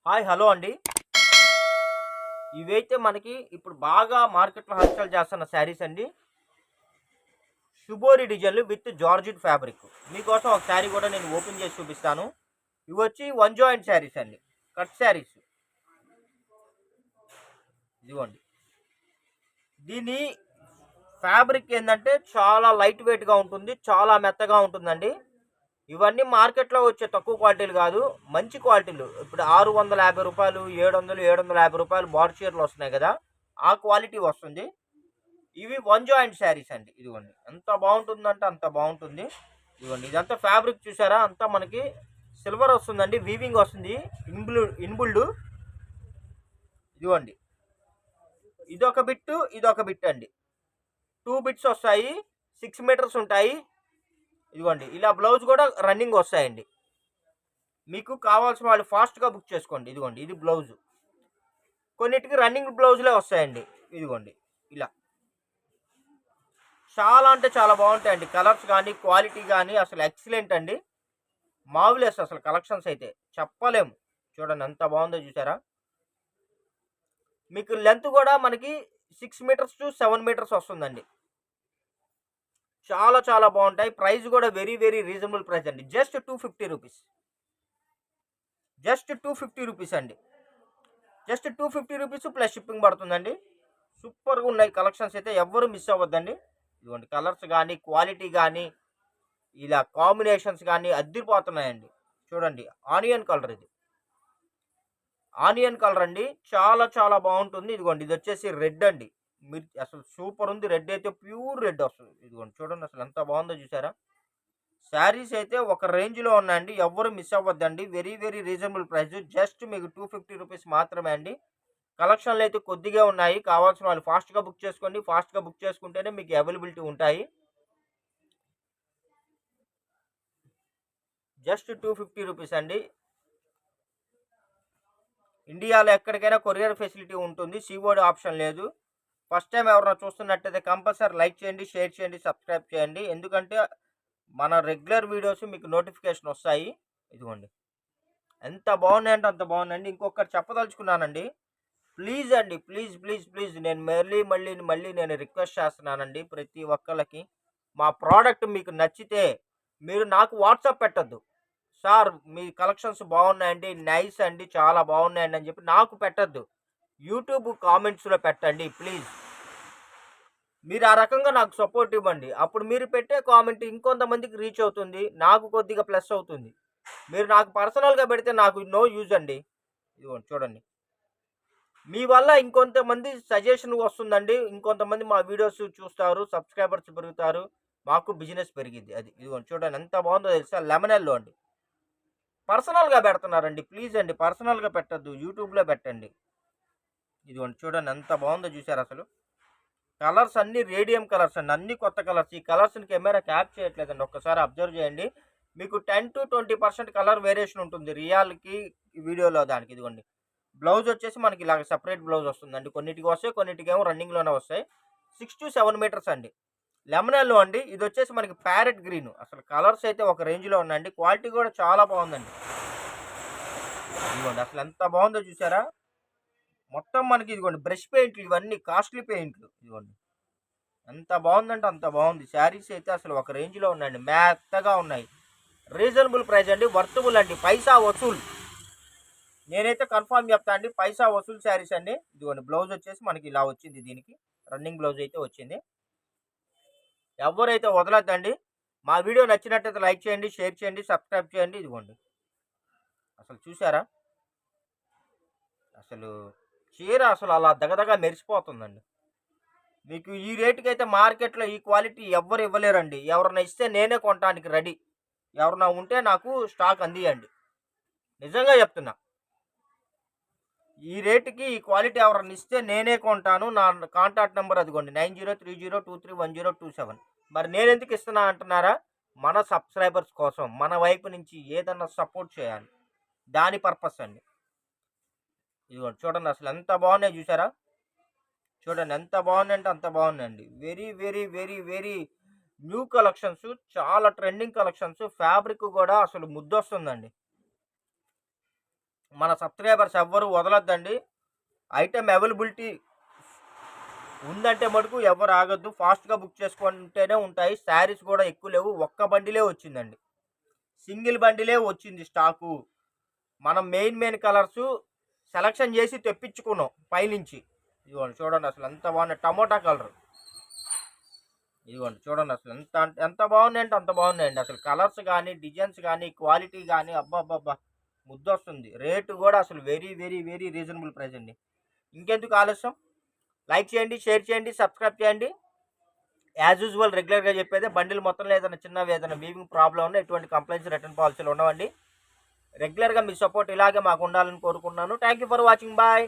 Hi hello అండి. ఇవైతే మనకి ఇప్పుడు బాగా మార్కెట్లో హల్చల్ చేస్తున్న శారీస్ అండి. షుబోరి డిజైన్లు విత్ జార్జెట్ ఫ్యాబ్రిక్. మీకోసం ఒక శారీ కూడా నేను ఓపెన్ చేసి చూపిస్తాను. ఇవి వచ్చి వన్ జాయింట్ శారీస్ అండి, కట్ శారీస్. ఇదిగోండి, దీని ఫ్యాబ్రిక్ ఏంటంటే చాలా లైట్ వెయిట్గా ఉంటుంది, చాలా మెత్తగా ఉంటుందండి. ఇవన్నీ మార్కెట్లో వచ్చే తక్కువ క్వాలిటీలు కాదు, మంచి క్వాలిటీలు. ఇప్పుడు 650 రూపాయలు, 700, 750 రూపాయలు బార్ చీరలు వస్తున్నాయి కదా, ఆ క్వాలిటీ వస్తుంది. ఇవి వన్ జాయింట్ శారీస్ అండి. ఇదిగోండి, ఎంత బాగుంటుందంటే అంత బాగుంటుంది. ఇదిగోండి, ఇదంతా ఫ్యాబ్రిక్ చూసారా, అంతా మనకి సిల్వర్ వస్తుందండి, వీవింగ్ వస్తుంది, ఇన్బుల్డ్. ఇదిగోండి, ఇదొక బిట్టు, ఇదొక బిట్ అండి. 2 బిట్స్ వస్తాయి, 6 మీటర్స్ ఉంటాయి. ఇదిగోండి, ఇలా బ్లౌజ్ కూడా రన్నింగ్ వస్తాయండి. మీకు కావాల్సిన వాళ్ళు ఫాస్ట్గా బుక్ చేసుకోండి. ఇదిగోండి, ఇది బ్లౌజ్. కొన్నిటికి రన్నింగ్ బ్లౌజ్లే వస్తాయండి. ఇదిగోండి, ఇలా చాలా అంటే చాలా బాగుంటాయండి. కలర్స్ కానీ క్వాలిటీ కానీ అసలు ఎక్సలెంట్ అండి. మావులేస్ అసలు కలెక్షన్స్ అయితే చెప్పలేము. చూడండి ఎంత బాగుందో చూసారా. మీకు లెంత్ కూడా మనకి 6 మీటర్స్ టు 7 మీటర్స్ వస్తుందండి. చాలా చాలా బాగుంటాయి. ప్రైస్ కూడా వెరీ వెరీ రీజనబుల్ ప్రైస్ అండి. Just 250 rupees. జస్ట్ 250 రూపీస్ అండి. జస్ట్ 250 రూపీస్ ప్లస్ షిప్పింగ్ పడుతుందండి. సూపర్గా ఉన్నాయి కలెక్షన్స్ అయితే, ఎవ్వరు మిస్ అవ్వద్దండి. ఇదిగోండి, కలర్స్ కానీ క్వాలిటీ కానీ ఇలా కాంబినేషన్స్ కానీ అద్దరిపోతున్నాయండి. చూడండి, ఆనియన్ కలర్, ఇది ఆనియన్ కలర్ అండి, చాలా చాలా బాగుంటుంది. ఇదిగోండి, ఇది వచ్చేసి రెడ్ అండి. మీరు అసలు సూపర్ ఉంది. రెడ్ అయితే ప్యూర్ రెడ్ వస్తుంది. ఇదిగోండి, చూడండి అసలు ఎంత బాగుందో చూసారా. శారీస్ అయితే ఒక రేంజ్లో ఉన్నాయండి, ఎవ్వరు మిస్ అవ్వద్దండి. Very very reasonable price. Just మీకు 250 రూపీస్ మాత్రమే అండి. కలెక్షన్లు అయితే కొద్దిగా ఉన్నాయి, కావాల్సిన వాళ్ళు ఫాస్ట్గా బుక్ చేసుకోండి. ఫాస్ట్గా బుక్ చేసుకుంటేనే మీకు అవైలబిలిటీ ఉంటాయి. జస్ట్ 250 రూపీస్ అండి. ఇండియాలో ఎక్కడికైనా కొరియర్ ఫెసిలిటీ ఉంటుంది, సిఓడి ఆప్షన్ లేదు. ఫస్ట్ టైం ఎవరైనా చూస్తున్నట్టయితే కంపల్సరీ లైక్ చేయండి, షేర్ చేయండి, సబ్స్క్రైబ్ చేయండి. ఎందుకంటే మన రెగ్యులర్ వీడియోస్ మీకు నోటిఫికేషన్ వస్తాయి. ఇదిగోండి, ఎంత బాగున్నాయంటే అంత బాగున్నాయండి. ఇంకొకటి చెప్పదలుచుకున్నానండి, ప్లీజ్ అండి, ప్లీజ్ ప్లీజ్ ప్లీజ్, నేను మళ్ళీ నేను రిక్వెస్ట్ చేస్తున్నానండి ప్రతి ఒక్కళ్ళకి. మా ప్రోడక్ట్ మీకు నచ్చితే మీరు నాకు వాట్సాప్ పెట్టద్దు. సార్ మీ కలెక్షన్స్ బాగున్నాయండి, నైస్ అండి, చాలా బాగున్నాయండి అని చెప్పి నాకు పెట్టద్దు. యూట్యూబ్ కామెంట్స్లో పెట్టండి ప్లీజ్. మీరు ఆ రకంగా నాకు సపోర్ట్ ఇవ్వండి. అప్పుడు మీరు పెట్టే కామెంట్ ఇంకొంతమందికి రీచ్ అవుతుంది, నాకు కొద్దిగా ప్లస్ అవుతుంది. మీరు నాకు పర్సనల్గా పెడితే నాకు నో యూజ్ అండి. ఇదిగోండి చూడండి, మీ వల్ల ఇంకొంతమంది సజెషన్ వస్తుందండి. ఇంకొంతమంది మా వీడియోస్ చూస్తారు, సబ్స్క్రైబర్స్ పెరుగుతారు, మాకు బిజినెస్ పెరిగిద్ది. అది ఇదిగోండి చూడండి ఎంత బాగుందో తెలుసా. లెమన్ ఎల్లో అండి, పర్సనల్గా పెడుతున్నారండి. ప్లీజ్ అండి, పర్సనల్గా పెట్టద్దు, యూట్యూబ్లో పెట్టండి. ఇదిగోండి చూడండి ఎంత బాగుందో చూసారు. అసలు కలర్స్ అన్ని రేడియం కలర్స్ అండి, అన్ని కొత్త కలర్స్. ఈ కలర్స్ని కెమెరా క్యాప్ చేయట్లేదండి, ఒక్కసారి అబ్జర్వ్ చేయండి. మీకు 10 to 20% కలర్ వేరియేషన్ ఉంటుంది రియల్కి వీడియోలో దానికి. ఇదిగోండి, బ్లౌజ్ వచ్చేసి మనకి ఇలాగ సపరేట్ బ్లౌజ్ వస్తుందండి. కొన్నిటికి వస్తాయి, కొన్నిటికేమో రన్నింగ్లోనే వస్తాయి. 6 to 7 మీటర్స్ అండి. లెమన్ ఎల్లో అండి, ఇది వచ్చేసి మనకి ప్యారెట్ గ్రీన్. అసలు కలర్స్ అయితే ఒక రేంజ్లో ఉన్నాయండి, క్వాలిటీ కూడా చాలా బాగుందండి. ఇదిగోండి అసలు ఎంత బాగుందో చూసారా. మొత్తం మనకి ఇదిగోండి బ్రష్ పెయింట్లు, ఇవన్నీ కాస్ట్లీ పెయింట్లు. ఇదిగోండి ఎంత బాగుందంటే అంత బాగుంది. శారీస్ అయితే అసలు ఒక రేంజ్లో ఉన్నాయండి, మెత్తగా ఉన్నాయి. రీజనబుల్ ప్రైస్ అండి, వర్తబుల్ అండి, పైసా వసూల్. నేనైతే కన్ఫామ్ చెప్తా అండి, పైసా వసూల్ శారీస్ అండి. ఇదిగోండి, బ్లౌజ్ వచ్చేసి మనకి ఇలా వచ్చింది, దీనికి రన్నింగ్ బ్లౌజ్ అయితే వచ్చింది. ఎవరైతే వదలద్దండి. మా వీడియో నచ్చినట్టయితే లైక్ చేయండి, షేర్ చేయండి, సబ్స్క్రైబ్ చేయండి. ఇదిగోండి అసలు చూసారా, అసలు చీర అసలు అలా దగదగా మెరిసిపోతుందండి. మీకు ఈ రేటుకి అయితే మార్కెట్లో ఈ క్వాలిటీ ఎవ్వరు ఇవ్వలేరండి. ఎవరన్నా ఇస్తే నేనే కొనడానికి రెడీ. ఎవరన్నా ఉంటే నాకు స్టాక్ అందియండి, నిజంగా చెప్తున్నా. ఈ రేటుకి ఈ క్వాలిటీ ఎవరన్నా ఇస్తే నేనే కొంటాను. నా కాంటాక్ట్ నెంబర్ అదిగోండి, 9030231027. మరి నేను ఎందుకు ఇస్తున్నా అంటున్నారా, మన సబ్స్క్రైబర్స్ కోసం, మన వైపు నుంచి ఏదన్నా సపోర్ట్ చేయాలి, దాని పర్పస్ అండి. ఇదిగోండి చూడండి అసలు ఎంత బాగున్నాయి చూసారా. చూడండి ఎంత బాగుందంటే అంత బాగుందండి. Very very very very new collections, చాలా ట్రెండింగ్ కలెక్షన్స్. ఫ్యాబ్రిక్ కూడా అసలు ముద్దొస్తుందండి. మన సబ్స్క్రైబర్స్ ఎవ్వరు వదలొద్దండి. ఐటెం అవైలబిలిటీ ఉందంటే మటుకు ఎవరు ఆగొద్దు. ఫాస్ట్గా బుక్ చేసుకుంటేనే ఉంటాయి. శారీస్ కూడా ఎక్కువ లేవు, ఒక్క బండిలే వచ్చిందండి, సింగిల్ బండిలే వచ్చింది స్టాకు. మనం మెయిన్ కలర్స్ సెలక్షన్ చేసి తెప్పించుకున్నాం పైనుంచి. ఇదిగోండి చూడండి అసలు ఎంత బాగున్నాయి, టమోటా కలర్. ఇదిగోండి చూడండి అసలు ఎంత బాగున్నాయంటే అంత బాగున్నాయండి. అసలు కలర్స్ కానీ డిజైన్స్ కానీ క్వాలిటీ కానీ అబ్బాబ్బా ముద్దొస్తుంది. రేటు కూడా అసలు very very very reasonable price అండి. ఇంకెందుకు ఆలస్యం, లైక్ చేయండి, షేర్ చేయండి, సబ్స్క్రైబ్ చేయండి. యాజ్ యూజువల్ రెగ్యులర్గా చెప్పేది, బండిల్ మొత్తంలో ఏదైనా చిన్నవి ఏదైనా వీవింగ్ ప్రాబ్లం ఉన్నా ఎటువంటి కంప్లైంట్స్ రిటర్న్ పాలసీలు ఉండవండి. రెగ్యులర్గా మీ సపోర్ట్ ఇలాగే మాకు ఉండాలని కోరుకున్నాను. Thank you for watching. Bye.